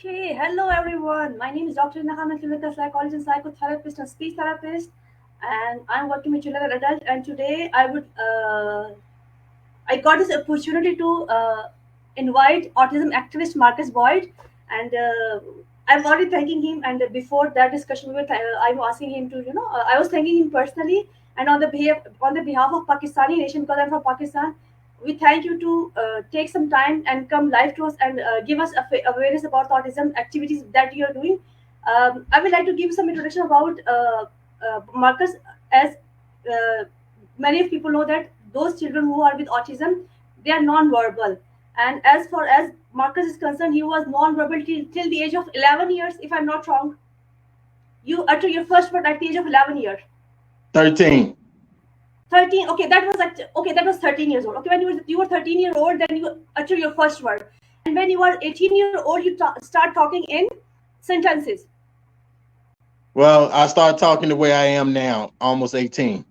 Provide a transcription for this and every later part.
Okay, hello everyone. My name is Dr. Naham, a clinical psychologist, psychotherapist, and speech therapist, and I'm working with children and adults. And today, I got this opportunity to invite autism activist Marcus Boyd, and I'm already thanking him. And before that discussion, I'm asking him to, I was thanking him personally, and on the behalf of Pakistani nation, because I'm from Pakistan. We thank you to take some time and come live to us and give us awareness about autism activities that you are doing. I would like to give some introduction about Marcus, as uh, many of people know that those children who are with autism, they are non-verbal. And as far as Marcus is concerned, he was non-verbal till the age of 11 years, if I'm not wrong. You utter your first word at the age of 11 years. 13. 13. Okay, that was 13 years old. Okay, when you were 13-year old, then you utter your first word. And when you are 18-year old, you start talking in sentences. Well, I started talking the way I am now, almost 18.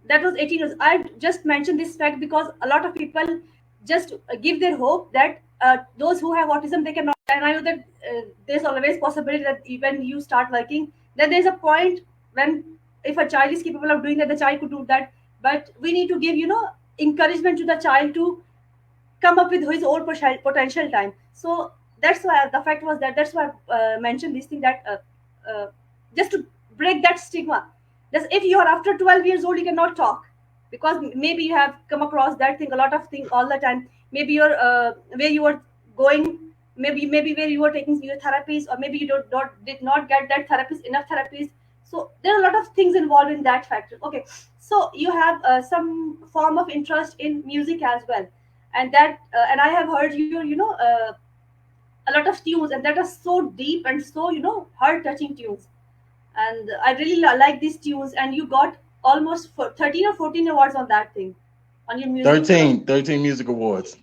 That was 18 years. I just mentioned this fact because a lot of people just give their hope that those who have autism, they cannot. And I know that there's always possibility that when you start working, then there's a point when if a child is capable of doing that, the child could do that. But we need to give encouragement to the child to come up with his own potential time. So that's why the fact was that that's why I mentioned this thing that just to break that stigma. That if you are after 12 years old, you cannot talk because maybe you have come across that thing a lot of things all the time. Maybe you're where you are going. Maybe where you are taking your therapies, or maybe you did not get that therapist enough therapies. So there are a lot of things involved in that factor. Okay, so you have some form of interest in music as well, and I have heard a lot of tunes, and that are so deep and so heart touching tunes, and I really like these tunes. And you got almost 13 or 14 awards on that thing, on your music. 13 music awards.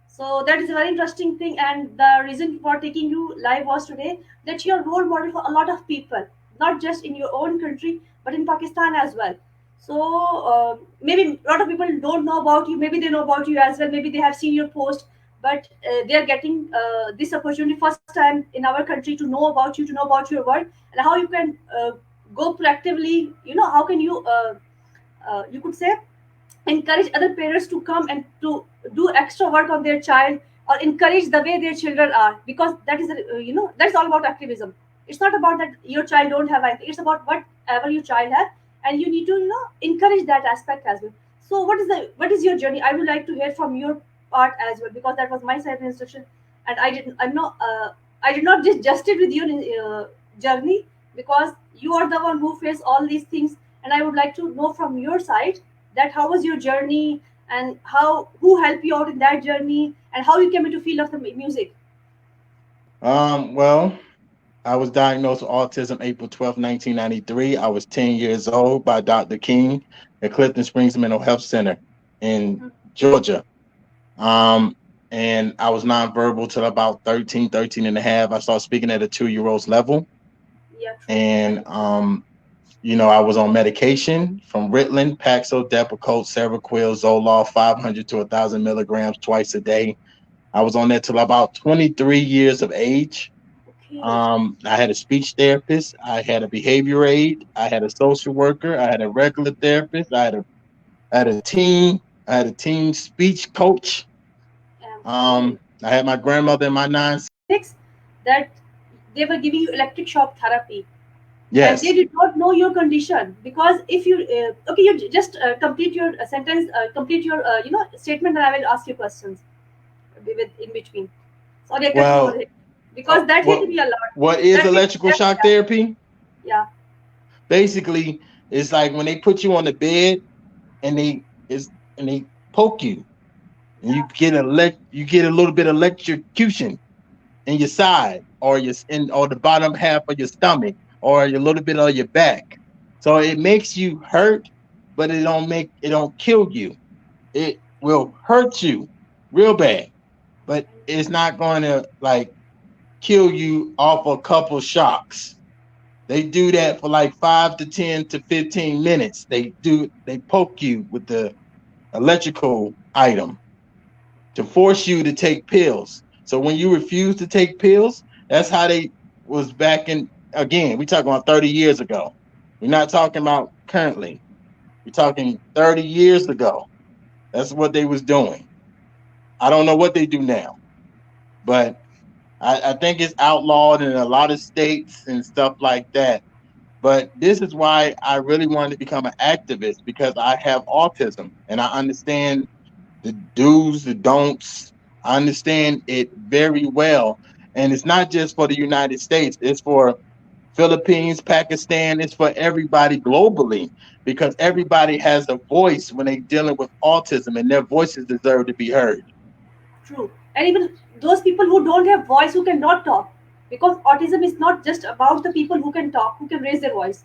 So that is a very interesting thing, and the reason for taking you live was today that you're a role model for a lot of people, not just in your own country but in Pakistan as well. So maybe a lot of people don't know about you. Maybe they know about you as well. Maybe they have seen your post, but they are getting this opportunity first time in our country to know about you, to know about your work, and how you can go proactively. How can you could say encourage other parents to come and to do extra work on their child, or encourage the way their children are, because that is that's all about activism. It's not about that your child don't have anything. It's about whatever your child has, and you need to encourage that aspect as well. So what is your journey? I would like to hear from your part as well, because that was my side of instruction, and I did not just justed with your journey, because you are the one who faced all these things, and I would like to know from your side that how was your journey, and how who helped you out in that journey, and how you came into field of the music. Well, I was diagnosed with autism April 12th, 1993. I was 10 years old by Dr. King at Clifton Springs Mental Health Center in Mhm. Georgia. Um, and I was nonverbal till about 13 and a half. I started speaking at a 2-year-old's level. Yeah, true. And I was on medication from Ritalin, Paxil, Depakote, Seroquel, Zoloft, 500 to 1,000 milligrams twice a day. I was on that till about 23 years of age. Okay. I had a speech therapist, I had a behavior aid, I had a social worker, I had a regular therapist, I had a team speech coach. Okay. I had my grandmother in my nine. Clinics that they were giving you electric shock therapy, and they Yes. did not know your condition, because if you okay, you just complete your sentence, complete your statement, and I will ask you questions with in between. Sorry, I cut you over Well, here, because that hit what me a lot. what is That hit electrical that, shock therapy? yeah. Basically, it's like when they put you on the bed and they poke you and Yeah. you get a little bit of electrocution in your side or or the bottom half of your stomach or a little bit of your back. So it makes you hurt, but it don't kill you. It will hurt you real bad, but it's not going to like kill you off a couple shocks. They do that for like 5 to 10 to 15 minutes. They poke you with the electrical item to force you to take pills. So when you refuse to take pills, That's how they was back in. Again, we talking about 30 years ago. We're not talking about currently. We're talking 30 years ago. That's what they was doing. I don't know what they do now, but I think it's outlawed in a lot of states and stuff like that. But this is why I really wanted to become an activist, because I have autism and I understand the do's, the don'ts. I understand it very well. And it's not just for the United States, it's for Philippines, Pakistan, it's for everybody globally, because everybody has a voice when they're dealing with autism, and their voices deserve to be heard. True. And even those people who don't have voice, who cannot talk, because autism is not just about the people who can talk, who can raise their voice.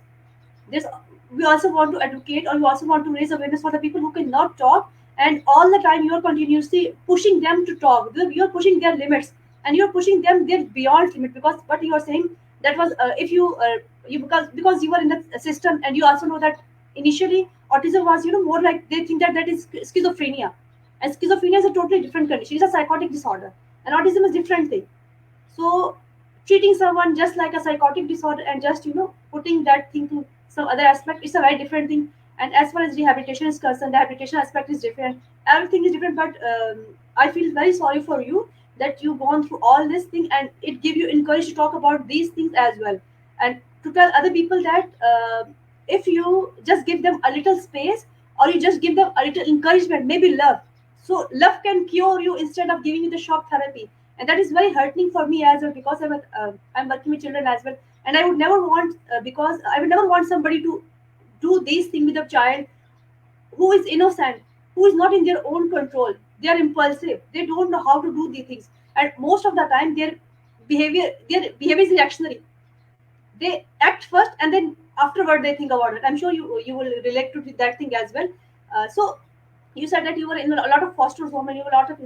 There's We also want to educate, or we also want to raise awareness for the people who cannot talk, and all the time you are continuously pushing them to talk. You're pushing their limits, and you're pushing them their beyond limit, because what you are saying, that was if you you because you were in the system, and you also know that initially autism was, more like, they think that that is schizophrenia, and schizophrenia is a totally different condition. It's a psychotic disorder, and autism is different thing. So treating someone just like a psychotic disorder, and just putting that thing to some other aspect, it's a very different thing. And as far as rehabilitation is concerned, the rehabilitation aspect is different, everything is different. But I feel very sorry for you that you've gone through all this thing, and it give you encourage to talk about these things as well, and to tell other people that if you just give them a little space, or you just give them a little encouragement, maybe love, so love can cure you instead of giving you the shock therapy. And that is very hurting for me as well, because I'm working with children as well, and I would never want, because I would never want somebody to do these things with a child who is innocent, who is not in their own control. They are impulsive, they don't know how to do these things, and most of the time their behavior is reactionary. They act first, and then afterward they think about it. I'm sure you will relate to that thing as well. So you said that you were in a lot of foster home, and you were a lot of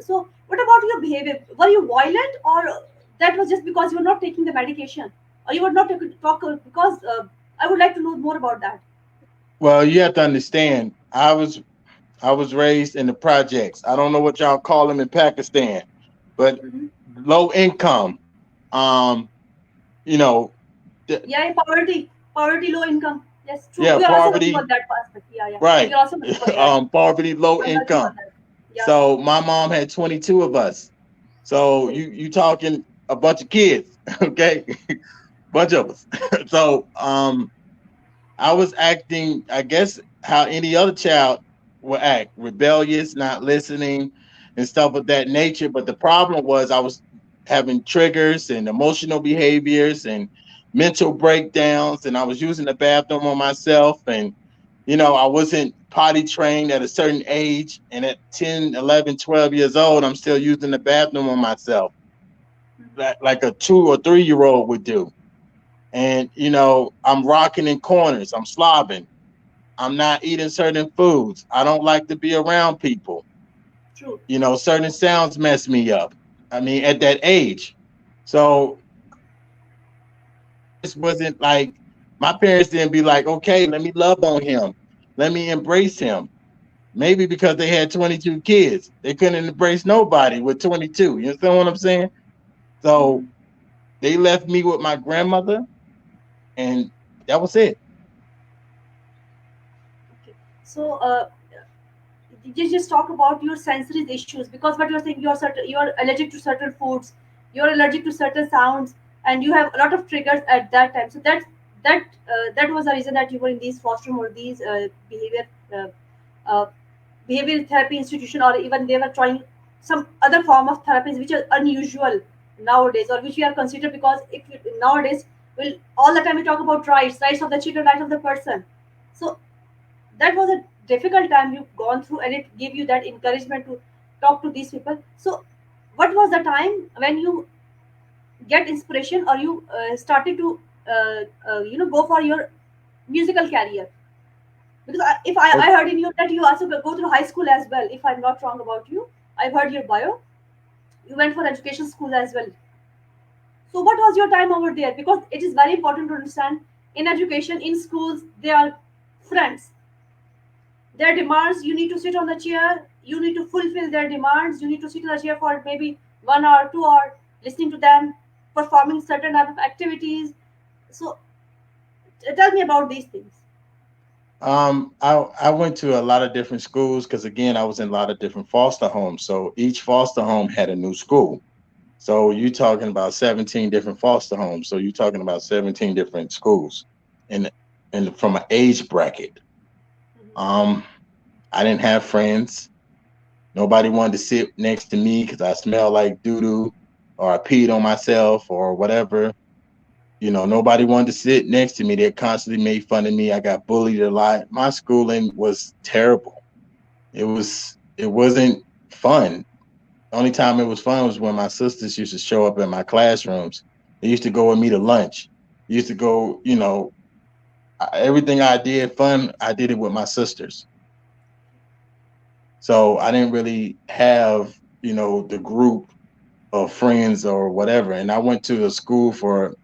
so what about your behavior? Were you violent, or that was just because you were not taking the medication, or you were not able to talk, because I would like to know more about that. Well, you have to understand, I was raised in the projects. I don't know what y'all call them in Pakistan, but Hmm. low income. Um, you know, th- Yeah, poverty, low income. Yes, true. yeah, We are also working poverty, on that aspect. Yeah, yeah. We right? are also working on that. Poverty, low I'm working income. on that. Yeah. So my mom had 22 of us. So Okay. you talking a bunch of kids, okay? Bunch of us. So I was acting, I guess, how any other child would act, rebellious, not listening, and stuff of that nature. But the problem was I was having triggers and emotional behaviors and mental breakdowns, and I was using the bathroom on myself. And, I wasn't potty trained at a certain age. And at 10, 11, 12 years old, I'm still using the bathroom on myself, like a 2 or 3 year old would do. And, I'm rocking in corners, I'm slobbing. I'm not eating certain foods. I don't like to be around people. True. Certain sounds mess me up. I mean, at that age. So this wasn't like my parents didn't be like, okay, let me love on him. Let me embrace him. Maybe because they had 22 kids. They couldn't embrace nobody with 22. You understand what I'm saying? So Hmm. they left me with my grandmother, and that was it. Okay. So you just talk about your sensory issues, because what you're saying, you're allergic to certain foods, you're allergic to certain sounds, and you have a lot of triggers at that time. So that was the reason that you were in these foster home, or these uh, uh, behavioral therapy institution, or even they were trying some other form of therapies which are unusual nowadays, or which we are considered, because if nowadays, will all the time we talk about rights of the children, rights of the person. So that was a difficult time you've gone through, and it gave you that encouragement to talk to these people. So what was the time when you get inspiration, or you started to go for your musical career? Because I heard in you that you also go through high school as well, if I'm not wrong about you. I've heard your bio, you went for education school as well. So what was your time over there? Because it is very important to understand, in education, in schools, they are friends. Their demands, you need to sit on the chair, you need to fulfill their demands, you need to sit on the chair for maybe 1 hour, 2 hour, listening to them. performing certain type of activities. So tell me about these things. I went to a lot of different schools because again, I was in a lot of different foster homes. So each foster home had a new school. So you're talking about 17 different foster homes. So you're talking about 17 different schools, and from an age bracket. Um, I didn't have friends. Nobody wanted to sit next to me because I smelled like doo doo, or I peed on myself, or whatever. Nobody wanted to sit next to me. They constantly made fun of me. I got bullied a lot. My schooling was terrible. It wasn't fun. The only time it was fun was when my sisters used to show up in my classrooms. They used to go with me to lunch. They used to go, everything I did fun, I did it with my sisters. So I didn't really have, the group of friends or whatever. And I went to a school for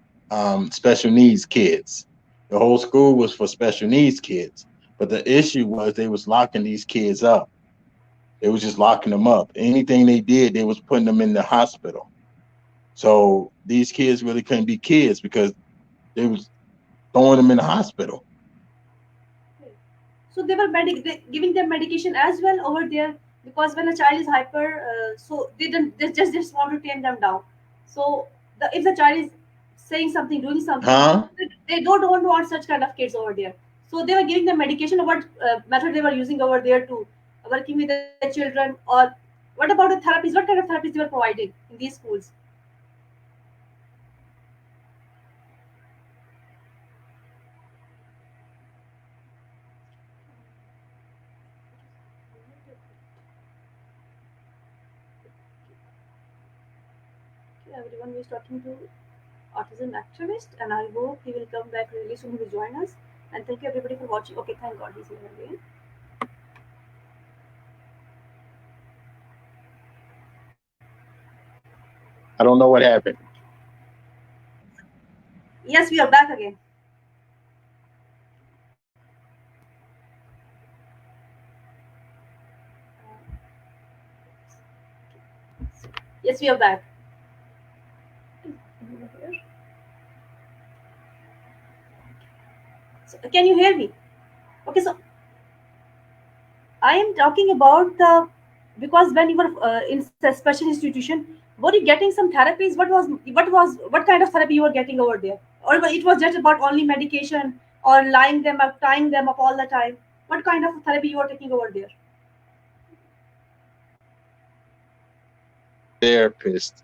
special needs kids. The whole school was for special needs kids. But the issue was they was locking these kids up. They was just locking them up. Anything they did, they was putting them in the hospital. So these kids really couldn't be kids because they was throwing them in the hospital. So they were giving them medication as well over there, because when a child is hyper, so they just want to tame them down. So if the child is saying something, doing something, Huh? they don't want such kind of kids over there. So they were giving them medication. What method they were using over there to working with the children, or what about the therapies? What kind of therapies they were providing in these schools? Okay, everyone who is talking to autism activist, and I hope he will come back really soon. He will join us. And thank you everybody for watching. Okay, thank God he's here again. I don't know what happened. Yes, we are back again. Yes, we are back. So, can you hear me? Okay, so I am talking about the, because when you were in a special institution, were you getting some therapies? What kind of therapy you were getting over there, or it was just about only medication or lying them up, tying them up all the time? What kind of therapy you were taking over there? Therapist.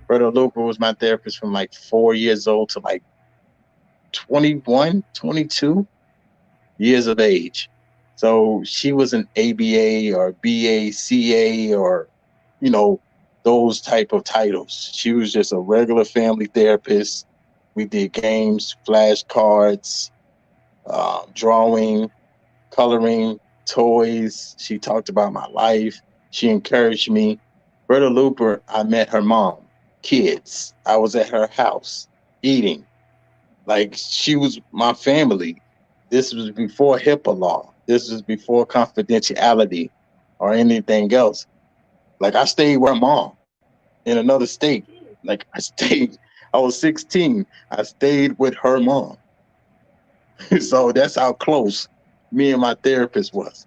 Brother Luca was my therapist from like 4 years old to like 21, 22 years of age. So she was an ABA or BACA or, you know, those type of titles. She was just a regular family therapist. We did games, flashcards, drawing, coloring, toys. She talked about my life. She encouraged me. Brother Looper, I met her mom, kids. I was at her house eating. Like she was my family. This was before HIPAA law. This was before confidentiality or anything else. Like I stayed with her mom in another state. Like I was 16. I stayed with her mom. So that's how close me and my therapist was.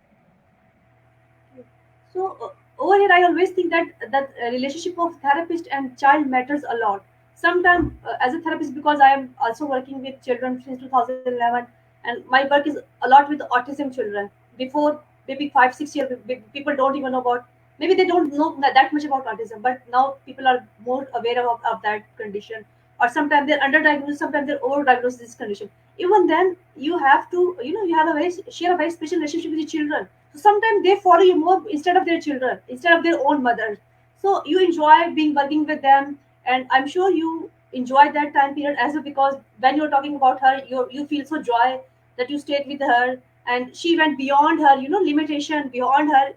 So over here, I always think that relationship of therapist and child matters a lot. Sometimes, as a therapist, because I am also working with children since 2011, and my work is a lot with autism children. Before maybe 5 6 years, people don't even know about. Maybe they don't know that much about autism, but now people are more aware of that condition. Or sometimes they're underdiagnosed, sometimes they're overdiagnosed this condition. Even then, you have to, you have a very share a very special relationship with your children. So sometimes they follow you more instead of their children, instead of their own mothers. So you enjoy being working with them, and I'm sure you enjoy that time period as well, because when you're talking about her, you feel so joy that you stayed with her, and she went beyond her, limitation, beyond her,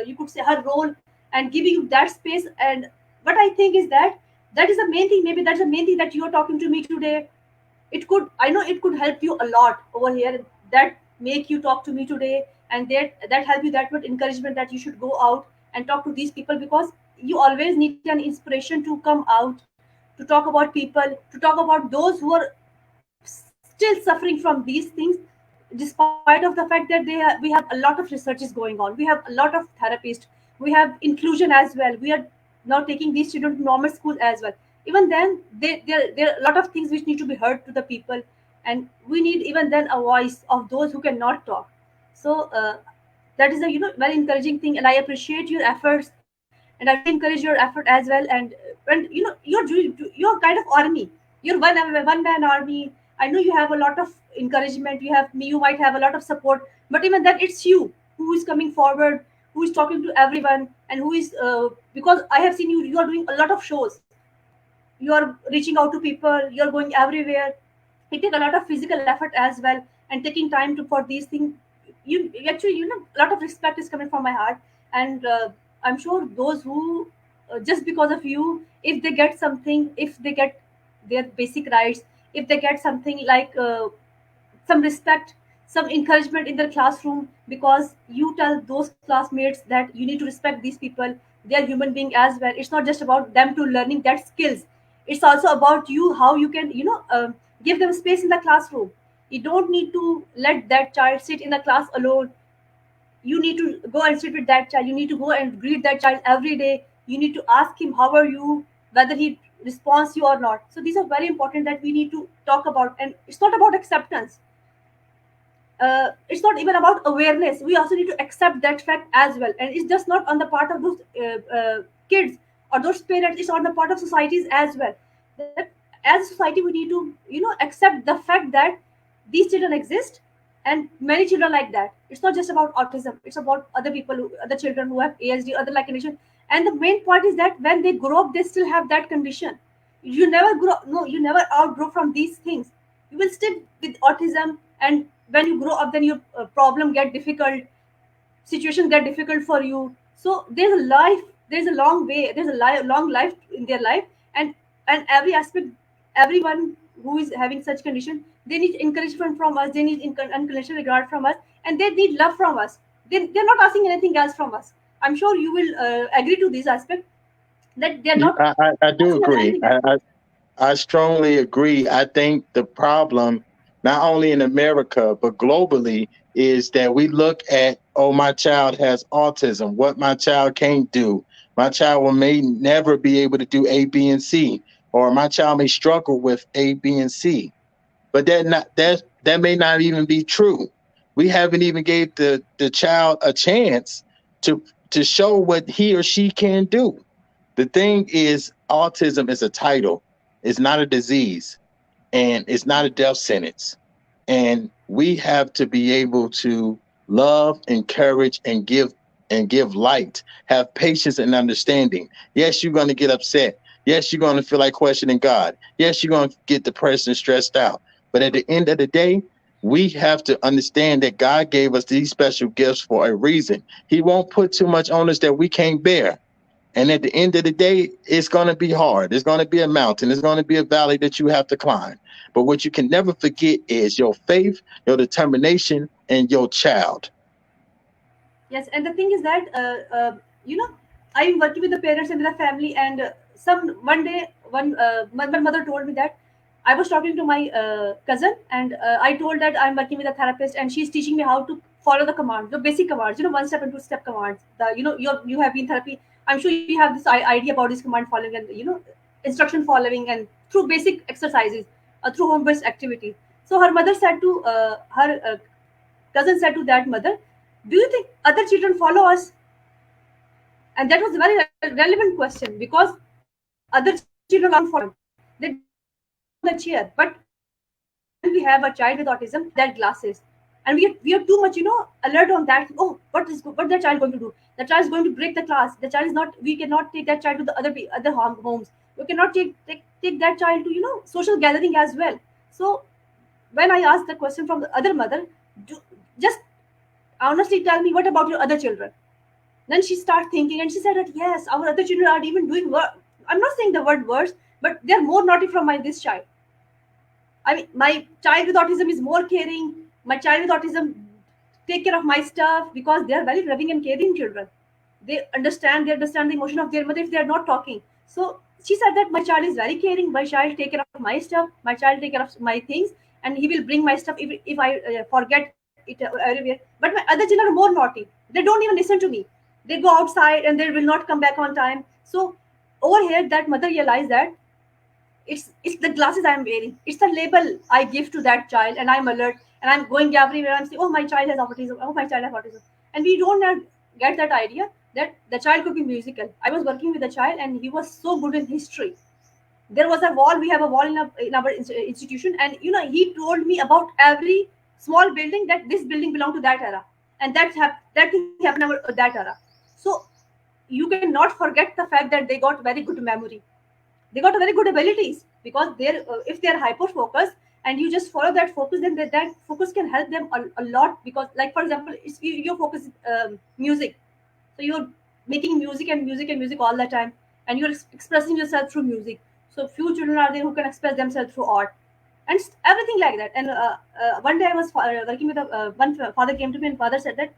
you could say her role, and giving you that space. And what I think is that is the main thing. Maybe that's the main thing that you're talking to me today. I know it could help you a lot over here, that make you talk to me today, and that help you, that would encouragement that you should go out and talk to these people, because you always need an inspiration to come out to talk about people, to talk about those who are still suffering from these things, despite of the fact that we have a lot of researches going on, we have a lot of therapists, we have inclusion as well, we are now taking these children to normal school as well. Even then, there are a lot of things which need to be heard to the people, and we need even then a voice of those who cannot talk. So that is a very encouraging thing, and I appreciate your efforts, and I really encourage your effort as well. And you're kind of army, you're one man army. I know you have a lot of encouragement, you might have a lot of support, but even then it's you who is coming forward, who is talking to everyone, and who is because I have seen you are doing a lot of shows, you are reaching out to people, you're going everywhere. It takes a lot of physical effort as well, and taking time to for these things. You actually, a lot of respect is coming from my heart. And I'm sure those who just because of you, if they get something, if they get their basic rights, if they get something like some respect, some encouragement in their classroom, because you tell those classmates that you need to respect these people, they are human being as well. It's not just about them to learning that skills, it's also about you, how you can give them space in the classroom. You don't need to let that child sit in the class alone. You need to go and sit with that child, you need to go and greet that child every day, you need to ask him how are you, whether he responds you or not. So these are very important that we need to talk about. And it's not about acceptance, it's not even about awareness, we also need to accept that fact as well. And it's just not on the part of those kids or those parents, it's on the part of societies as well. That as a society we need to accept the fact that these children exist, and many children like that. It's not just about autism, it's about other people other children who have ASD, other like condition. And the main point is that when they grow up they still have that condition. You never grow, no, you never outgrow from these things. You will still with autism, and when you grow up then your problem get difficult, situations get difficult for you. So there's a life, there's a long way, there's a long life in their life. And every aspect, everyone who is having such condition, they need encouragement from us, they need unconditional regard from us, and they need love from us. They're not asking anything else from us. I'm sure you will agree to this aspect, that they're not I do asking us agree. anything else. I strongly agree. I think the problem, not only in America, but globally, is that we look at, oh, my child has autism, what my child can't do. My child may never be able to do A, B, and C, or my child may struggle with A, B, and C. But that may not even be true. We haven't even gave the child a chance to show what he or she can do. The thing is, autism is a title. It's not a disease, and it's not a death sentence. And we have to be able to love, encourage, and give light. Have patience and understanding. Yes, you're going to get upset. Yes, you're going to feel like questioning God. Yes, you're going to get depressed and stressed out. But at the end of the day, we have to understand that God gave us these special gifts for a reason. He won't put too much on us that we can't bear. And at the end of the day, it's going to be hard. It's going to be a mountain. It's going to be a valley that you have to climb. But what you can never forget is your faith, your determination, and your child. Yes, and the thing is that you know I'm working with the parents and with the family, and some one day one mother told me that I was talking to my cousin, and I told that I'm working with a therapist, and she's teaching me how to follow the commands, the basic commands, 1 step and 2 step commands. The you have been therapy. I'm sure you have this idea about this command following, and instruction following, and through basic exercises, through home based activities. So her mother said to her cousin said to that mother, do you think other children follow us? And that was a very relevant question, because other children are following. They don't sit on the chair. But when we have a child with autism, that glasses, and we are too much alert on that. Oh, what that child going to do? The child is going to break the class. The child is not. We cannot take that child to the other homes. We cannot take that child to social gathering as well. So when I asked the question from the other mother, just honestly tell me, what about your other children? Then she started thinking, and she said that yes, our other children are even doing work. I'm not saying the word worse, but they're more naughty from my this child. I mean, my child with autism is more caring. My child with autism take care of my stuff, because they are very loving and caring children. They understand the emotion of their mother if they are not talking. So she said that my child is very caring. My child take care of my stuff. My child take care of my things, and he will bring my stuff if I forget it everywhere. But my other children are more naughty. They don't even listen to me. They go outside and they will not come back on time. So over here, that mother realized that it's the glasses I'm wearing. It's the label I give to that child, and I'm alert and I'm going everywhere. I'm saying, oh, my child has autism. Oh, my child has autism, and we don't get that idea that the child could be musical. I was working with a child, and he was so good in history. There was a wall. We have a wall in our institution, and he told me about every small building, that this building belonged to that era, and that thing happened over that era. So you cannot forget the fact that they got very good memory. They got very good abilities, because they're if they're hyper focused and you just follow that focus, then that focus can help them a lot. Because, like, for example, it's your focus is music, so you're making music and music and music all the time, and you're expressing yourself through music. So few children are there who can express themselves through art, and everything like that. And one day I was working with one father came to me, and father said that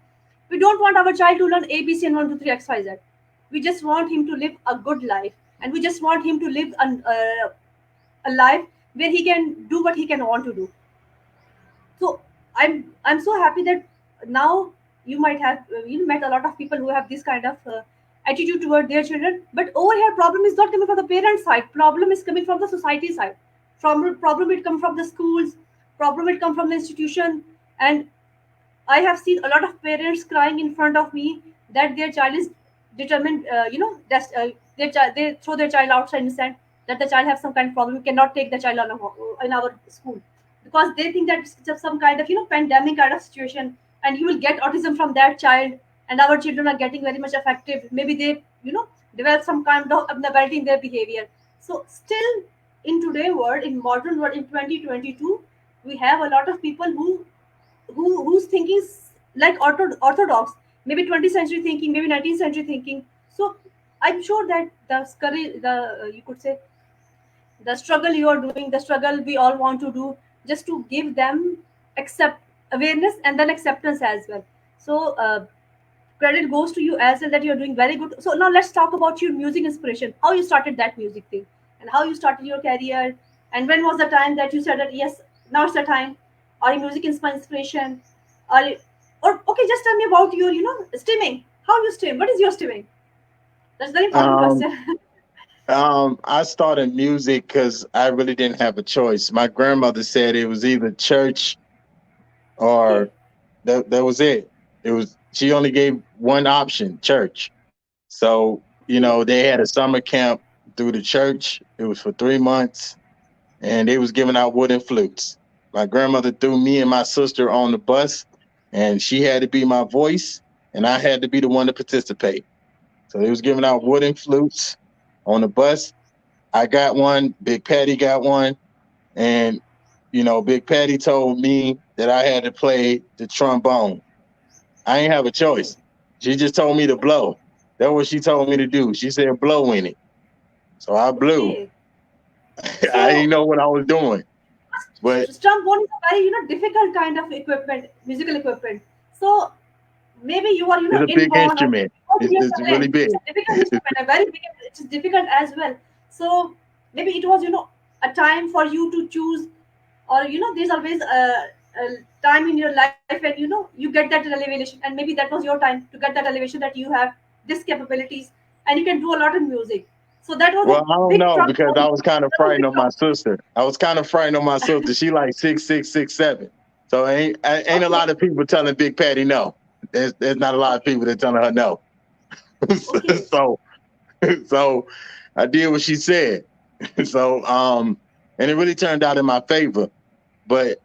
we don't want our child to learn ABC and 1 2 3 XYZ. We just want him to live a good life, and we just want him to live a life where he can do what he can want to do. So I'm so happy that now you might have met a lot of people who have this kind of attitude toward their children. But over here, problem is not coming from the parent side. Problem is coming from the society side. Problem it come from the schools. Problem it come from the institution. And I have seen a lot of parents crying in front of me that their child is determined. That they throw their child outside and said that the child has some kind of problem. We cannot take the child in our school, because they think that it's just some kind of pandemic kind of situation, and you will get autism from that child. And our children are getting very much affected. Maybe they develop some kind of abnormality in their behavior. So still, in today world, in modern world, in 2022, we have a lot of people whose thinking is like orthodox, maybe 20th century thinking, maybe 19th century thinking. So I'm sure that you could say, the struggle you are doing, the struggle we all want to do, just to give them accept awareness and then acceptance as well. So credit goes to you as well, that you're doing very good. So now let's talk about your music inspiration, how you started that music thing, and how you started your career, and when was the time that you said that yes, now it's the time, or music is my inspiration, or okay, just tell me about your streaming. How you stream? What is your streaming? That's a very important Um, question. I started music because I really didn't have a choice. My grandmother said it was either church Okay. or that was it. It was she only gave one option, church. So, Okay. they had a summer camp through the church. It was for 3 months, and they was giving out wooden flutes. My grandmother threw me and my sister on the bus, and she had to be my voice, and I had to be the one to participate. So they was giving out Okay. wooden flutes on the bus. I got one, Big Patty got one, and Big Patty told me that I had to play the trombone. I ain't have a Okay. choice. She just told me to blow. That's what she told me to do. She said blow in it. So I blew. Okay. I didn't So know what I was doing. But trombone is a very difficult kind of equipment, musical equipment. So maybe you are it's a big inborn, or instrument. because of your It's really talent. big. It's a difficult instrument, a very big. It's difficult as well. So maybe it was a time for you to choose, or there's always a time in your life when you get that elevation, and maybe that was your time to get that elevation, that you have this capabilities and you can do a lot of music. So that was a Well, I don't big know because I trombone. was kind of That was a frightened big of my trombone. sister. I was kind of frightened of my sister. She like 6'6", 6'7". So ain't a Okay. lot of people telling Big Patty no. There's not a lot of Okay. people that telling her no. Okay. so so I did what she said. So and it really turned out in my favor. But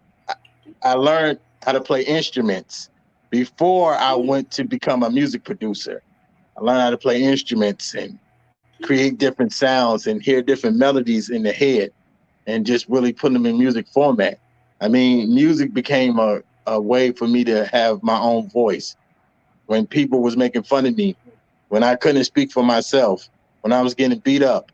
I learned how to play instruments before I Okay. went to become a music producer. I learned how to play instruments and Okay. create different sounds and hear different melodies in the head and just really put them in music format. I mean, music became a way for me to have my own voice. When people was making fun of me, when I couldn't speak for myself, when I was getting beat up,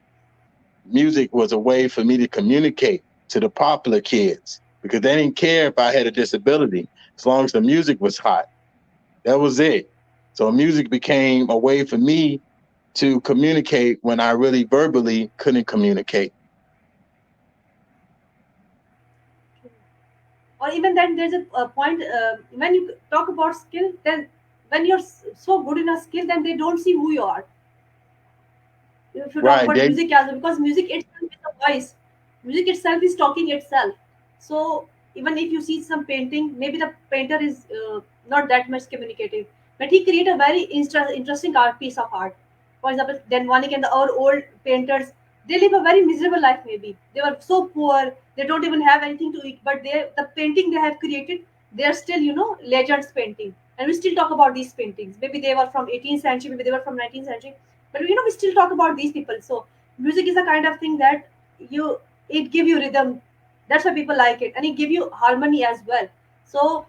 music was a way for me to communicate to the popular kids because they didn't care if I had a disability as long as the music was hot. That was it. So music became a way for me to communicate when I really verbally couldn't communicate. Or even then, there's a point when you talk about skill, then when you're so good in a skill, then they don't see who you are. If you talk Right. about music as well, because music itself is a voice, music itself is talking itself. So even if you see some painting, maybe the painter is not that much communicative, but he create a very interesting piece of art. For example, then one can, our old painters, they live a very miserable life. Maybe they were so poor, they don't even have anything to eat, but they, the painting they have created, they are still, legends painting, and we still talk about these paintings. Maybe they were from 18th century, maybe they were from 19th century, but we still talk about these people. So music is a kind of thing that you, it give you rhythm, that's why people like it, and it give you harmony as well. So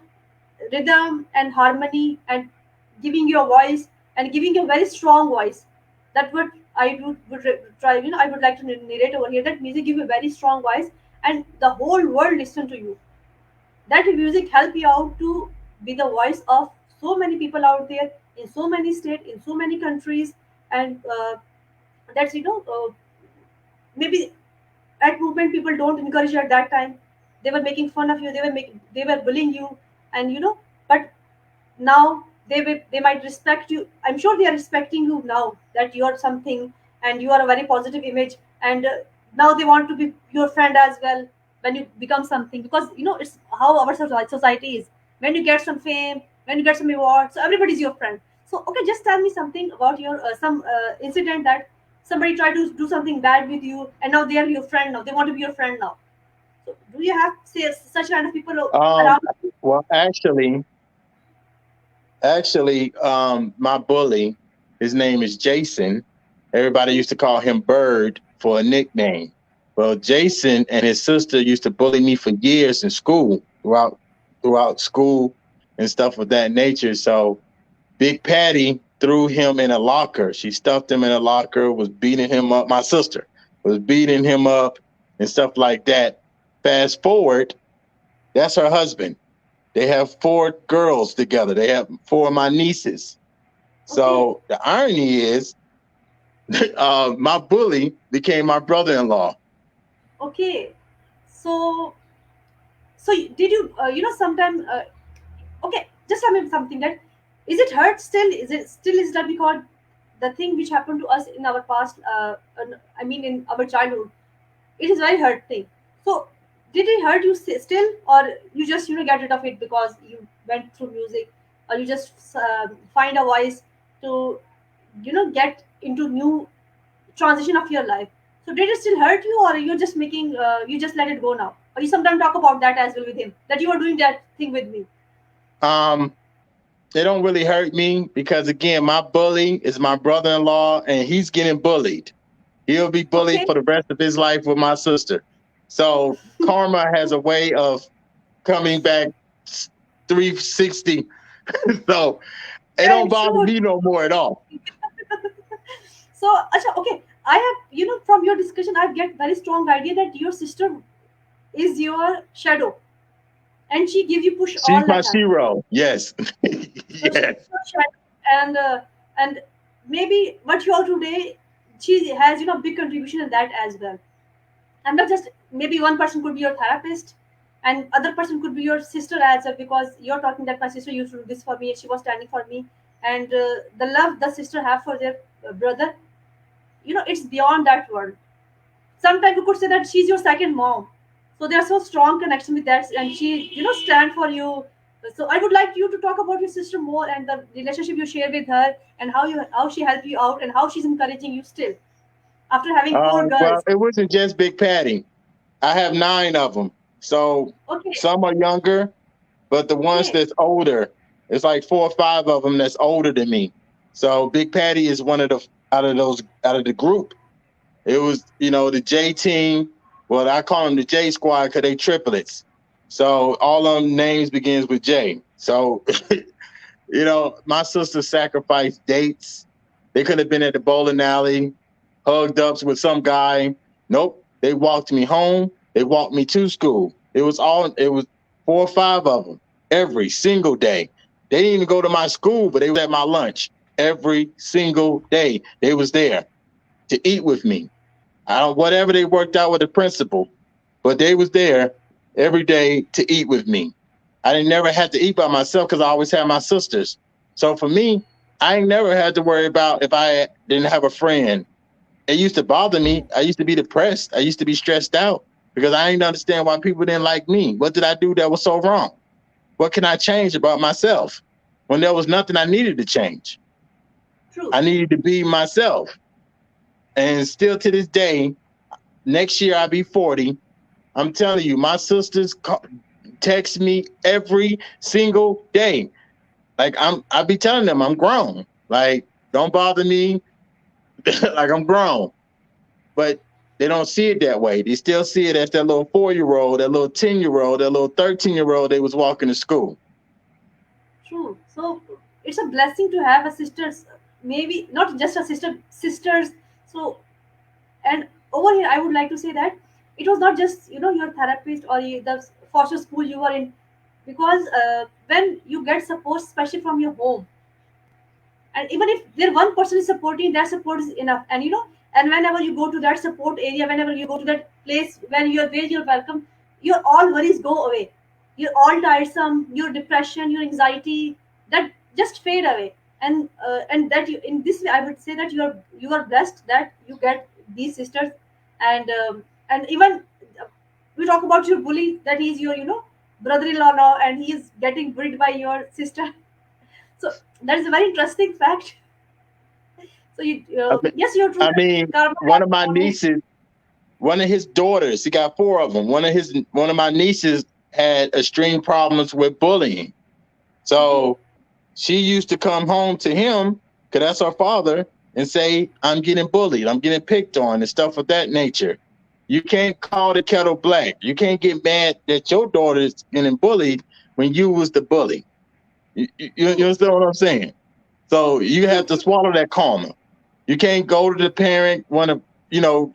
rhythm and harmony and giving you a voice and giving you a very strong voice, that would try, I would like to narrate over here that music give you a very strong voice, and the whole world listen to you. That music help you out to be the voice of so many people out there in so many states, in so many countries. And that's, maybe at movement people don't encourage you at that time. They were making fun of you, they were bullying you, and but now they might respect you. I'm sure they are respecting you now that you are something, and you are a very positive image, and now they want to be your friend as well when you become something, because it's how our society is. When you get some fame, when you get some awards, so everybody's your friend. So okay, just tell me something about your some incident that somebody tried to do something bad with you, and now they are your friend, now they want to be your friend now. So do you have, say, such kind of people Um, around you? well, actually, my bully, his name is Jason. Everybody Okay. used to call him Bird for a nickname. Well, Jason and his sister used to bully me for years in school, throughout school and stuff of that nature. So Big Patty threw him in a locker. She stuffed him in a locker, was beating him up. My sister was beating him up and stuff like that. Fast forward, that's her husband. They have 4 girls together. They have 4 of my nieces. Okay. So the irony is, my bully became my brother-in-law. Okay. So, so did you, sometime, okay, just tell me something that, is it hurt still? Is it still, is that because the thing which happened to us in our past, I mean, in our childhood, it is very hurting. So, did it hurt you still, or you just, get rid of it because you went through music, or you just find a voice to, get into new transition of your life. So did it still hurt you, or you just making you just let it go now? Or you sometimes talk about that as well with him, that you are doing that thing with me. Um, it don't really hurt me because again, my bully is my brother-in-law, and he's getting bullied. He'll be bullied Okay. for the rest of his life with my sister. So karma has a way of coming back 360. So it Yeah, don't it bother should. me no more at all. So, acha, okay, I have, from your discussion, I get very strong idea that your sister is your shadow, and she give you push She's all the my time. hero. Yes. So she's Yes. your shadow, and maybe what you are today, she has, big contribution in that as well. I'm not just, maybe one person could be your therapist, and other person could be your sister as well, because you're talking that my sister used to do this for me and she was standing for me, and the love the sister have for their brother, it's beyond that word. Sometimes you could say that she's your second mom. So there's so strong connection with that, and she, stand for you. So I would like you to talk about your sister more, and the relationship you share with her, and how she helped you out, and how she's encouraging you still after having four Well, girls. it wasn't just Big Patty. I have 9 of them. So Okay. some are younger, but the ones Okay. that's older, it's like 4 or 5 of them that's older than me. So Big Patty is one of the out of the group. It was, the J team. Well, I call them the J squad because they triplets. So all of them names begins with J. So, my sister sacrificed dates. They could have been at the bowling alley, hugged up with some guy. Nope. They walked me home. They walked me to school. It was 4 or 5 of them every single day. They didn't even go to my school, but they were at my lunch every single day. They was there to eat with me. I don't whatever they worked out with the principal, but they was there every day to eat with me. I didn't never had to eat by myself because I always had my sisters. So for me, I ain't never had to worry about if I didn't have a friend. It used to bother me. I used to be depressed. I used to be stressed out because I didn't understand why people didn't like me. What did I do that was so wrong? What can I change about myself when there was nothing I needed to change? True. I needed to be myself. And still to this day, next year I'll be 40. I'm telling you, my sisters text me every single day. Like I be telling them I'm grown. Like, don't bother me. Like, I'm grown. But they don't see it that way. They still see it as that little 4-year-old, that little 10-year-old, that little 13-year-old they was walking to school. True. So it's a blessing to have a sisters, maybe not just a sisters. So, and over here, I would like to say that it was not just your therapist or the foster school you were in, because when you get support, especially from your home, and even if there one person is supporting, that support is enough. And and whenever you go to that support area, whenever you go to that place where you're welcome, your all worries go away. You're all tiresome, your depression, your anxiety, that just fade away. And that you, in this way, I would say that you are blessed that you get these sisters. And even we talk about your bully, that he's your brother-in-law now, and he is getting bullied by your sister. So that is a very interesting fact. So yes, you're true I that mean, karma one has of my always. nieces, one of his daughters, he got 4 of them. One of my nieces had extreme problems with bullying. Okay. So she used to come home to him, because that's her father, and say, I'm getting bullied, I'm getting picked on, and stuff of that nature. You can't call the kettle black. You can't get mad that your daughter is getting bullied when you was the bully. You True. understand what I'm saying? So you have True. to True. swallow that karma. You can't go to the parent, want to,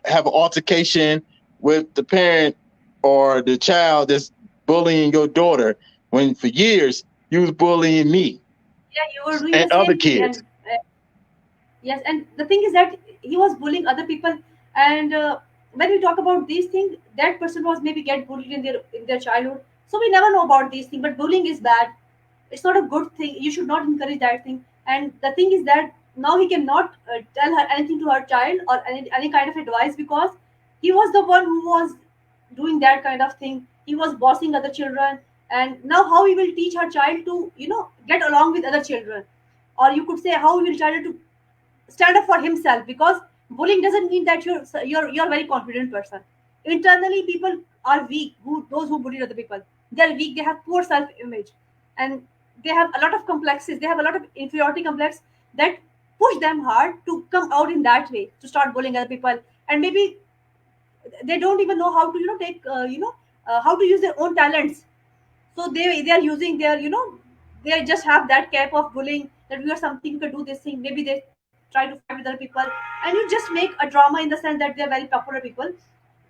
have an altercation with the parent or the child that's bullying your daughter when for years you was bullying me Yeah, you were doing and the other same thing, kids. and yes, and the thing is that he was bullying other people, and when we talk about these things, that person was maybe get bullied in their childhood. So we never know about these things, but bullying is bad. It's not a good thing. You should not encourage that thing. And the thing is that now he cannot tell her anything to her child or any kind of advice, because he was the one who was doing that kind of thing. He was bossing other children, and now how he will teach her child to get along with other children, or you could say how he will tell her to stand up for himself, because bullying doesn't mean that you're a very confident person. Internally, people are weak. Those who bully other people, they're weak. They have poor self image, and they have a lot of complexes. They have a lot of inferiority complex that push them hard to come out in that way, to start bullying other people. And maybe they don't even know how to take how to use their own talents. So they are using their they just have that cap of bullying, that we are something, you can do this thing. Maybe they try to fight with other people, and you just make a drama in the sense that they're very popular people.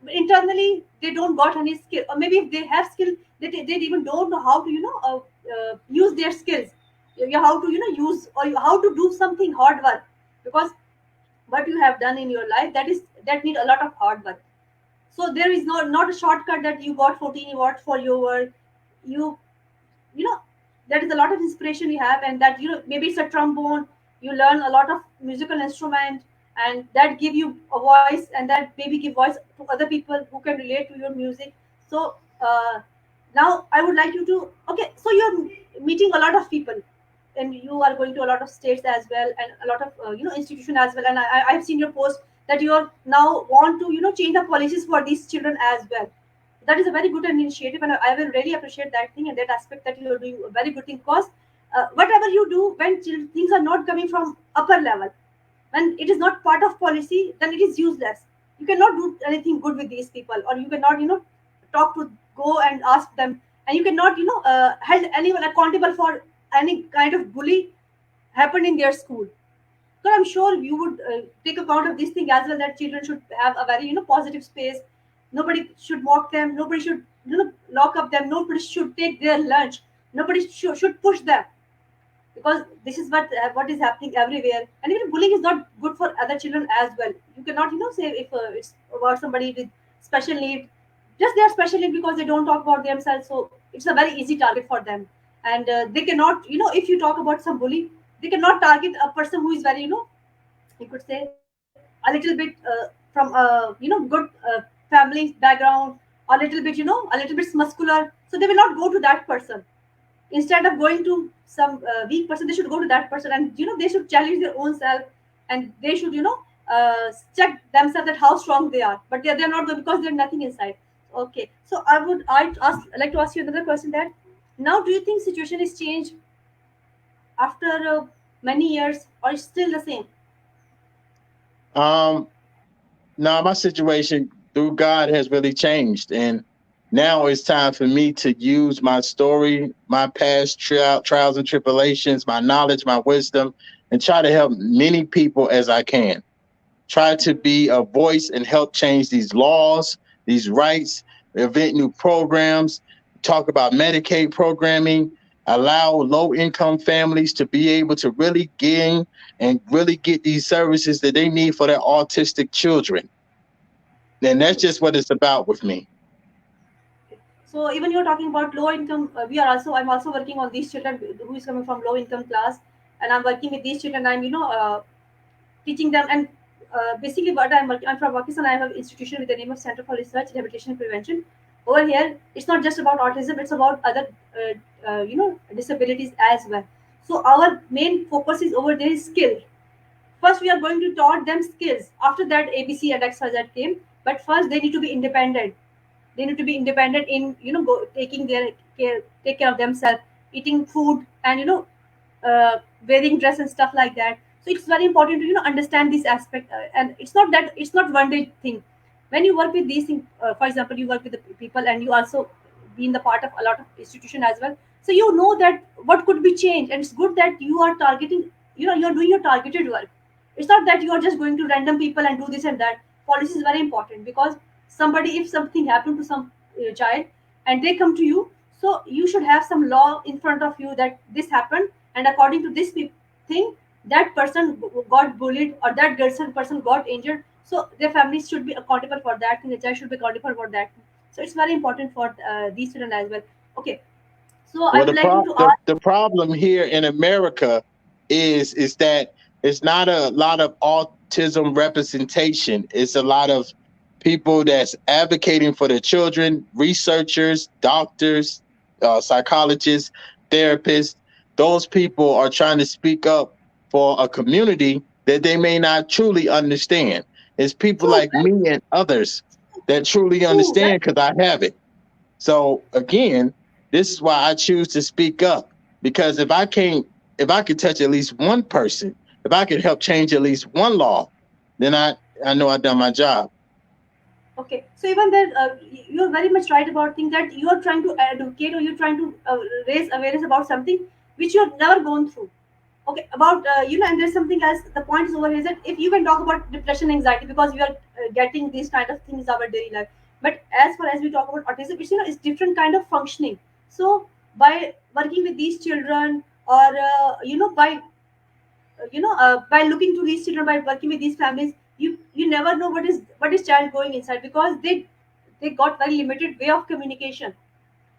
But internally, they don't got any skill, or maybe if they have skill, they even don't know how to use their skills. How to use, or how to do something hard work, because what you have done in your life, that need a lot of hard work. So there is not a shortcut that you got 14 awards for your work. You you know there is a lot of inspiration we have, and that maybe it's a trombone. You learn a lot of musical instrument, and that give you a voice, and that maybe give voice to other people who can relate to your music. So now I would like you to, okay, so you're meeting a lot of people, and you are going to a lot of states as well, and a lot of institution as well. And I've seen your post that you are now want to change the policies for these children as well. That is a very good initiative, and I will really appreciate that thing and that aspect, that you are doing a very good thing. Because whatever you do, when things are not coming from upper level, when it is not part of policy, then it is useless. You cannot do anything good with these people, or you cannot talk to, go and ask them, and you cannot held anyone accountable for any kind of bully happened in their school. So I'm sure you would take account of this thing as well, that children should have a very positive space. Nobody should mock them. Nobody should lock up them. Nobody should take their lunch. Nobody should push them. because this is what is happening everywhere. And even bullying is not good for other children as well. You cannot say if it's about somebody with special need, just they are special need because they don't talk about themselves, so it's a very easy target for them. And they cannot, if you talk about some bully, they cannot target a person who is very, you could say, a little bit from a good family background, a little bit, a little bit muscular, so they will not go to that person. Instead of going to some weak person, they should go to that person, and they should challenge their own self, and they should check themselves that how strong they are, but they're not, because they're nothing inside. Okay, so like to ask you another question, that now do you think situation is changed after many years, or it's still the same? Um, now my situation through God has really changed, and now it's time for me to use my story, my past trials and tribulations, my knowledge, my wisdom, and try to help many people as I can. Try to be a voice and help change these laws, these rights, invent new programs, talk about Medicaid programming, allow low income families to be able to really gain and really get these services that they need for their autistic children. And that's Okay. just what it's about with me. So even you're talking about low income, I'm also working on these children who is coming from low income class, and I'm working with these children. I'm teaching them, and basically what I'm from Pakistan. I have an institution with the name of Center for Research, Rehabilitation and Prevention. Over here, it's not just about autism; it's about other disabilities as well. So our main focus is over there is skill. First, we are going to taught them skills. After that, ABC and XYZ came. But first, they need to be independent. They need to be independent in taking their care, take care of themselves, eating food, and wearing dress and stuff like that. So it's very important to understand this aspect. And it's not one day thing. When you work with these things, for example, you work with the people, and you also been the part of a lot of institution as well. So you know that what could be changed, and it's good that you are targeting. You're doing your targeted work. It's not that you are just going to random people and do this and that. Policy is very important, because somebody, if something happened to some child and they come to you, so you should have some law in front of you that this happened, and according to this thing, that person got bullied, or that person got injured, so their families should be accountable for that thing, the child should be accountable for that thing. So it's very important for these children as well. Okay, so I Well, would like you to ask. the problem here in America is that it's not a lot of autism representation. It's a lot of people that's advocating for their children, researchers, doctors, psychologists, therapists. Those people are trying to speak up for a community that they may not truly understand. It's people True, like me and others that truly true, understand because I have it. So again, this is why I choose to speak up, because if I could touch at least one person, if I could help change at least one law, then I know I've done my job. okay, so even then, you're very much right about things that you are trying to advocate, or you're trying to raise awareness about something which you have never gone through. Okay, about and there's something else. The point is over here is that if you can talk about depression, anxiety, because we are getting these kind of things in our daily life. But as far as we talk about autism, it's it's different kind of functioning. So by working with these children, or by by looking to these children, by working with these families, you never know what is child going inside, because they got very limited way of communication.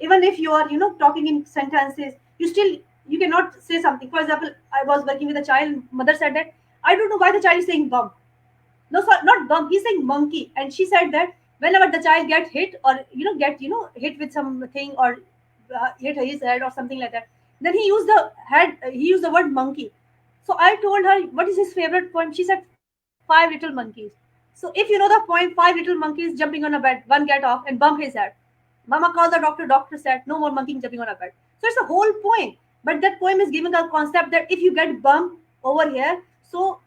Even if you are talking in sentences, you cannot say something. For example, I was working with a child, mother said that I don't know why the child is saying bum. No, sir, not bum, he's saying monkey. And she said that whenever the child get hit, or get hit with something, or hit his head or something like that, then he used the word monkey. So I told her what is his favorite poem. She said Five Little Monkeys. So if you know the poem, Five Little Monkeys jumping on a bed, one get off and bump his head. Mama called the doctor. Doctor said, no more monkey jumping on a bed. So it's a whole poem. But that poem is giving a concept that if you get bumped over here, so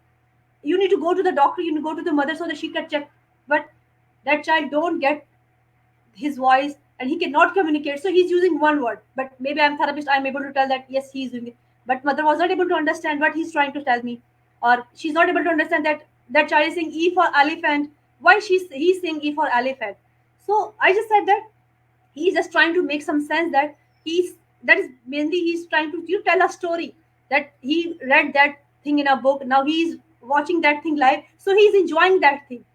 you need to go to the doctor, you need to go to the mother so that she can check. But that child don't get his voice, and he cannot communicate. So he's using one word. But maybe I'm therapist, I'm able to tell that yes, he's doing it. But mother was not able to understand what he's trying to tell me. Or she's not able to understand that that child is saying E for elephant. Why he's saying E for elephant? So I just said that he's just trying to make some sense, that he's that is mainly he's trying to tell a story. that he read that thing in a book. Now he's watching that thing live, so he's enjoying that thing.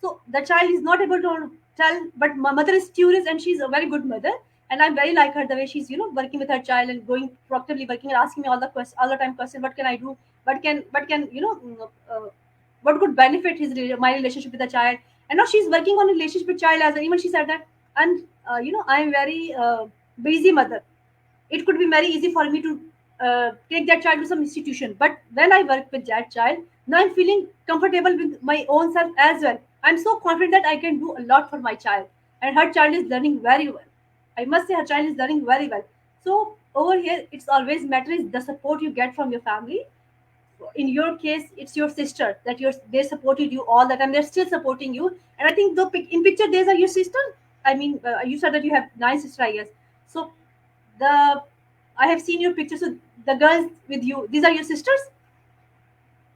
So the child is not able to tell, but my mother is curious and she's a very good mother. And I very like her the way she's, working with her child and going proactively working and asking me all the time question, what can I do? What can what could benefit my relationship with the child? And now she's working on a relationship with child as well. Even she said that, and I am very busy mother. It could be very easy for me to take that child to some institution. But when I work with that child, now I'm feeling comfortable with my own self as well. I'm so confident that I can do a lot for my child. And her child is learning very well. I must say her child is learning very well. So over here, it's always matter is the support you get from your family. In your case, it's your sister that they supported you all that time. They're still supporting you. And I think in picture days are your sister. I mean, you said that you have 9 sisters, I guess. So the I have seen your pictures of the girls with you. These are your sisters?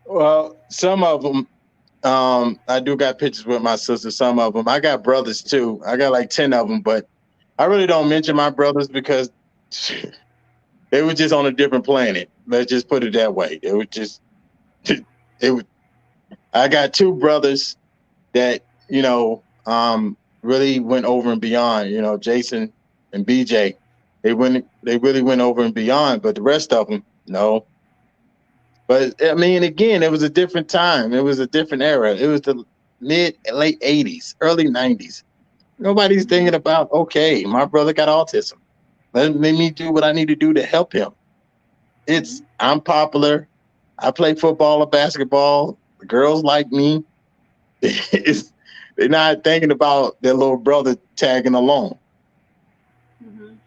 Well, some of them, I do got pictures with my sister. Some of them, I got brothers too. I got like 10 of them, but I really don't mention my brothers because they were just on a different planet. Let's just put it that way. It was just, it was. I got 2 brothers that really went over and beyond. Jason and BJ. They really went over and beyond. But the rest of them, no. But I mean, again, it was a different time. It was a different era. It was the late 80s, early 90s. Nobody's thinking about, okay, my brother got autism. Let me do what I need to do to help him. I'm popular. I play football or basketball. The girls like me. They're not thinking about their little brother tagging along.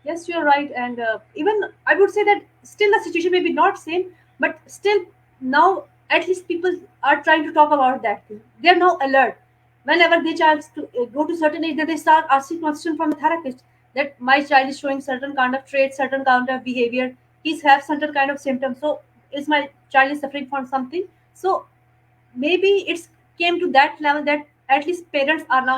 Yes, you're right. And even I would say that still the situation may be not same, but still now at least people are trying to talk about that thing. They're now alert. Whenever they child to go to certain age, then they start asking questions from a therapist that my child is showing certain kind of traits, certain kind of behavior. He's have certain kind of symptoms. So is my child is suffering from something? So maybe it's came to that level that at least parents are now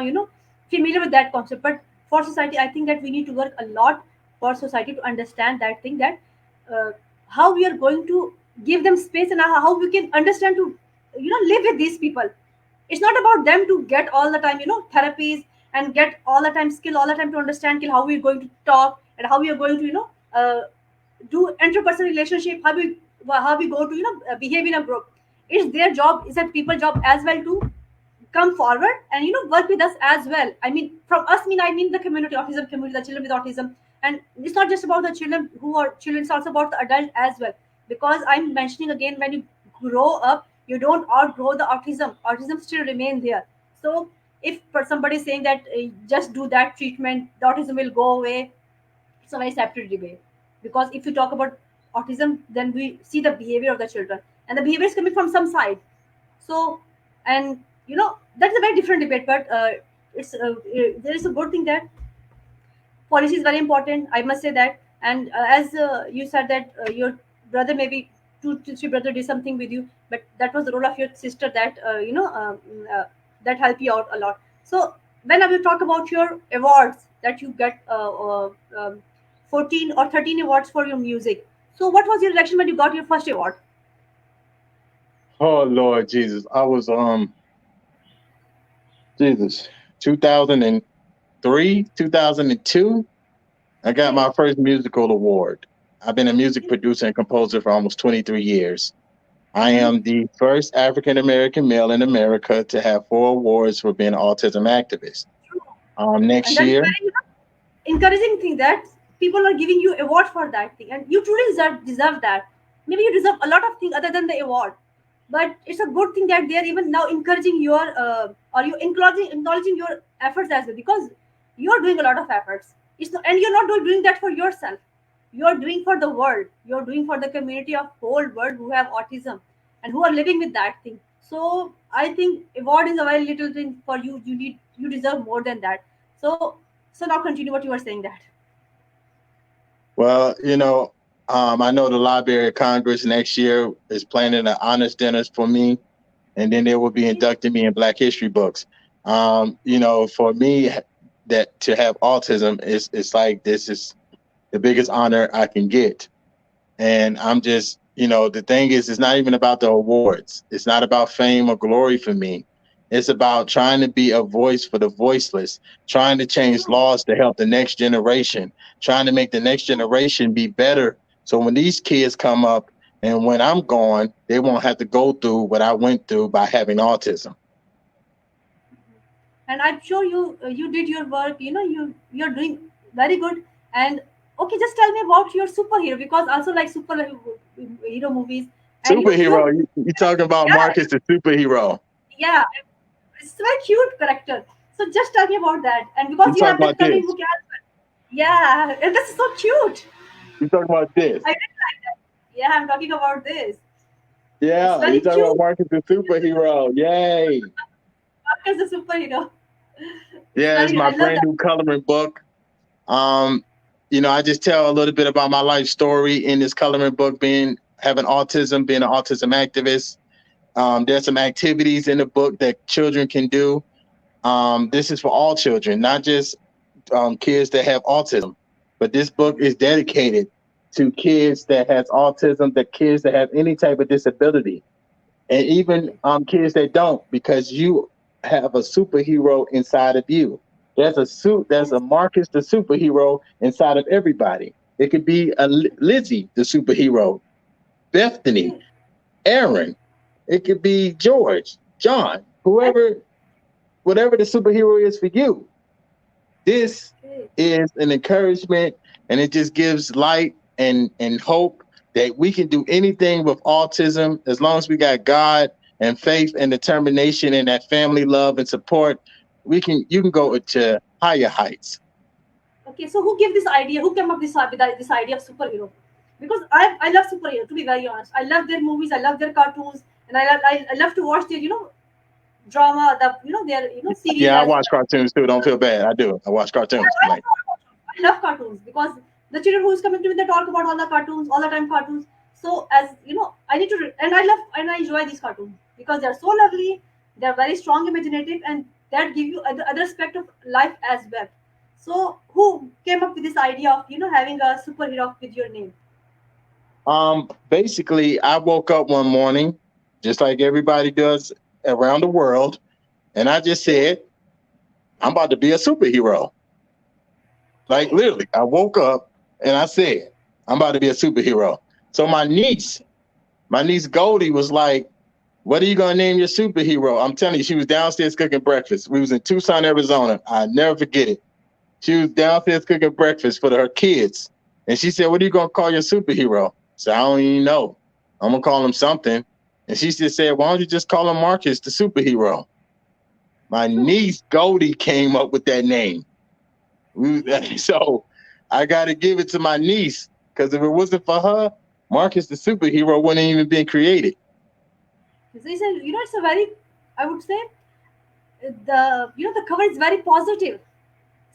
familiar with that concept. But for society, I think that we need to work a lot for society to understand that thing, that uh, how we are going to give them space and how we can understand to live with these people. It's not about them to get all the time therapies and get all the time skill all the time to understand how we're going to talk and how we are going to do interpersonal relationship, how we go to behave in a group. It's their job, it's a people job as well to come forward and work with us as well. I mean, from us mean I mean the community, autism community, the children with autism. And it's not just about the children who are children, it's also about the adult as well. Because I'm mentioning again, when you grow up, you don't outgrow the autism still remain there. So if somebody is saying that just do that treatment, the autism will go away, it's a very separate debate. Because if you talk about autism, then we see the behavior of the children, and the behavior is coming from some side. So, and that's a very different debate. But it's there is a good thing that policy is very important. I must say that. And as you said that your brother maybe two to three brother did something with you, but that was the role of your sister that that helped you out a lot. So when we talk about your awards that you get 14 or 13 awards for your music. So what was your reaction when you got your first award? Oh Lord Jesus. I was Jesus 2003, 2002. I got Okay. my first musical award. I've been a music producer and composer for almost 23 years. I Mhm. am the first African American male in America to have 4 awards for being an autism activist. And Next that's year, very encouraging thing that people are giving you award for that thing, and you truly deserve that. Maybe you deserve a lot of things other than the award, but it's a good thing that they are even now encouraging your or you acknowledging your efforts as well, because you're doing a lot of efforts. It's not, and you're not doing that for yourself. You're doing for the world. You're doing for the community of whole world who have autism and who are living with that thing. So I think award is a very little thing for you. You deserve more than that. So now continue what you were saying that. well, I know the Library of Congress next year is planning an honors dinners for me, and then they will be Okay. inducting me in Black History books. For me, that to have autism is it's like this is the biggest honor I can get, and I'm just You know, the thing is, it's not even about the awards. It's not about fame or glory for me. It's about trying to be a voice for the voiceless, trying to change True, laws to help the next generation, trying to make the next true. generation be better. So when these kids come up and when I'm gone, they won't have to go through what I went through by having autism. And I'm sure you did your work. You're doing very good. And okay, just tell me about your superhero, because I also like superhero movies. And Superhero, you talking about yeah, Marcus the superhero. yeah, it's a very cute character. So just tell me about that. And because You you talking have that about comic this. book as well. Yeah, and this is so cute. You talking about this. I really like that. Yeah, I'm talking about this. It's Yeah, you very talking about cute. Marcus the superhero. Yay. As a superhero. It's Yeah, it's very. my I love brand that. new coloring book. Um, I just tell a little bit about my life story in this coloring book, having autism, being an autism activist. There's some activities in the book that children can do. This is for all children, not just kids that have autism, but this book is dedicated to kids that has autism, the kids that have any type of disability, and even Okay. kids that don't, because you have a superhero inside of you. There's a Yes. Marcus the superhero inside of everybody. It could be a Lizzie the superhero, Bethany, Okay. Aaron. It could be George, John, And whatever the superhero is for you. This okay. is an encouragement, and it just gives light and hope that we can do anything with autism as long as we got God and faith and determination and that family love and support. You can go to higher heights. Okay, so who gave this idea? Who came up with this idea of superhero? Because I love superhero, to be very honest. I love their movies, I love their cartoons, and I love to watch their drama, their series Yeah, I as watch well. cartoons too. Don't feel bad. I do. I watch cartoons. Like, I love cartoons because the children who is coming to me, they talk about all the cartoons, all the time cartoons. So as I need to, and I love and I enjoy these cartoons because they are so lovely. They are very strong, imaginative, and that give you other aspect of life as well. So who came up with this idea of having a superhero with your name? basically, I woke up one morning, just like everybody does around the world, and I just Okay, said, I'm about to be a superhero. Like okay, literally, I woke up and I said, I'm about to be a superhero. So my niece Goldie was like, what are you gonna name your superhero? I'm telling you, she was downstairs cooking breakfast. We was in Tucson, Arizona. I never forget it. She was downstairs cooking breakfast for her kids. And she said, what are you gonna call your superhero? So I don't even know. I'm gonna call him something. And she just said, why don't you just call him Marcus the superhero? My niece Goldie came up with that name. okay. So I got to give it to my niece because if it wasn't for her, Marcus the superhero wouldn't even been created. So it's a very, I would say, the cover is very positive.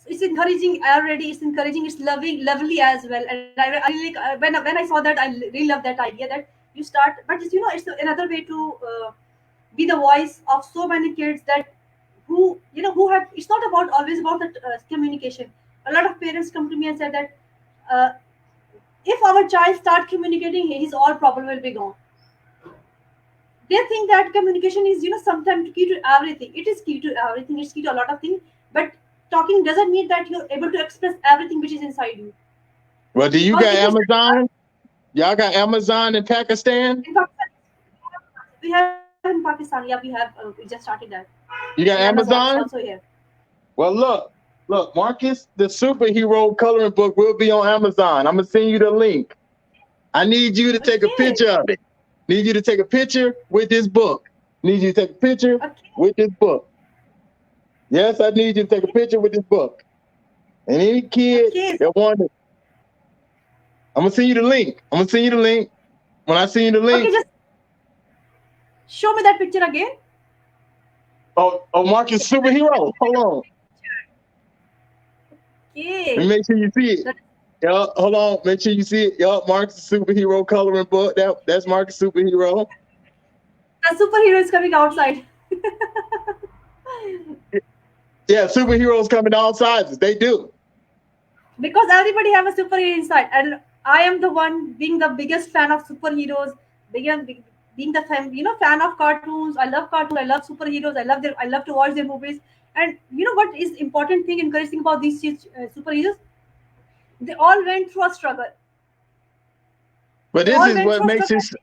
It's encouraging already. It's encouraging. It's lovely as well. And I really when I saw that, I really love that idea that you start. But it's another way to be the voice of so many kids that who have. It's not about always about the communication. A lot of parents come to me and say that uh, if our child start communicating, his all problem will be gone. They think that communication is sometimes key to everything. It is key to everything. It's key to a lot of things. But talking doesn't mean that you're able to express everything which is inside you. Well, do you Because got if you say, Amazon? Y'all got Amazon in Pakistan? in Pakistan, we have in Pakistan, yeah, we just started that. And You got Amazon is also Amazon? here. Well, look, Marcus, the superhero coloring book will be on Amazon. I'm gonna send you the link. I need you to take a Okay, picture of it. Need you to take a picture with this book. Need you to take a picture okay, with this book. Yes, I need you to take a picture with this book. And any kid okay. that wanted, I'm gonna send you the link. I'm gonna send you the link. When I send you the Okay, link, just show me that picture again. oh, Marcus superhero. Hold on. Let me Okay, make sure you see it. that, Yeah, hold on. Make sure you see it. Yup, Marcus superhero coloring book. That's Marcus superhero. the superhero is coming outside. Yeah, superheroes come in all sizes. They do. Because everybody have a superhero inside, and I am the one being the biggest fan of superheroes, being the fan of cartoons. I love cartoons. I love superheroes. I love to watch their movies. And you know what is important thing, encouraging about these superheroes? They all went through a struggle. But They this all is went what through a makes struggle. this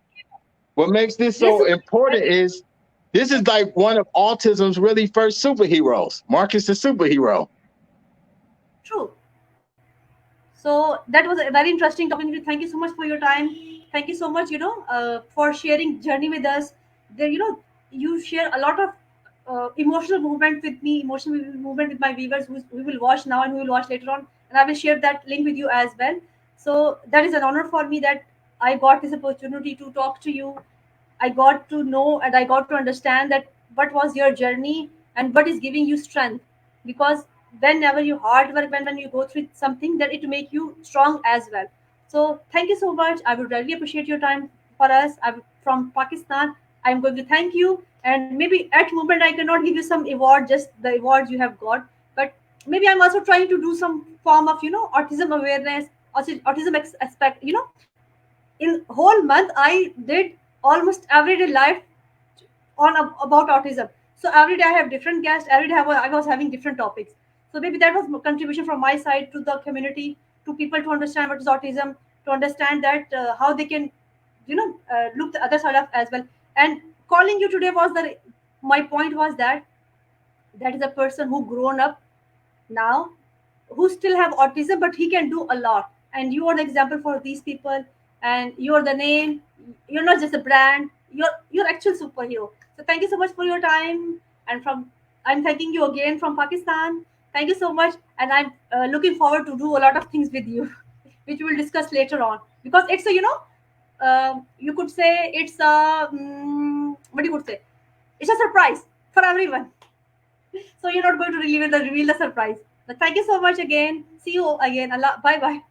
what makes this This so is important is this is like one of autism's really first superheroes. Marcus the superhero. true. So that was a very interesting talking to you. Thank you so much for your time. Thank you so much, for sharing journey with us. There, you share a lot of emotional movement with me, emotional movement with my viewers who will watch now and who will watch later on, and I will share that link with you as well. So that is an honor for me that I got this opportunity to talk to you. I got to know and I got to understand that what was your journey and what is giving you strength. Because whenever you hard work, when you go through something, that it make you strong as well. So thank you so much. I would really appreciate your time for us. I'm from Pakistan. I'm going to thank you. And maybe at moment I cannot give you some award, just the awards you have got. But maybe I'm also trying to do some form of autism awareness, autism aspect. In whole month I did almost everyday life about autism. So every day I have different guests. Every day I was having different topics. So maybe that was contribution from my side to the community, to people to understand what is autism, to understand that how they can, look the other side of as well. And calling you today was the my point was that that is a person who grown up now, who still have autism, but he can do a lot. And you are the example for these people. And you're the name. You're not just a brand. You're actual superhero. So thank you so much for your time. And I'm thanking you again from Pakistan. Thank you so much. And I'm looking forward to do a lot of things with you, which we will discuss later on. Because it's a you could say it's a what you could say. It's a surprise for everyone. So you're not going to reveal the surprise. But thank you so much again. See you again. Allah. Bye bye.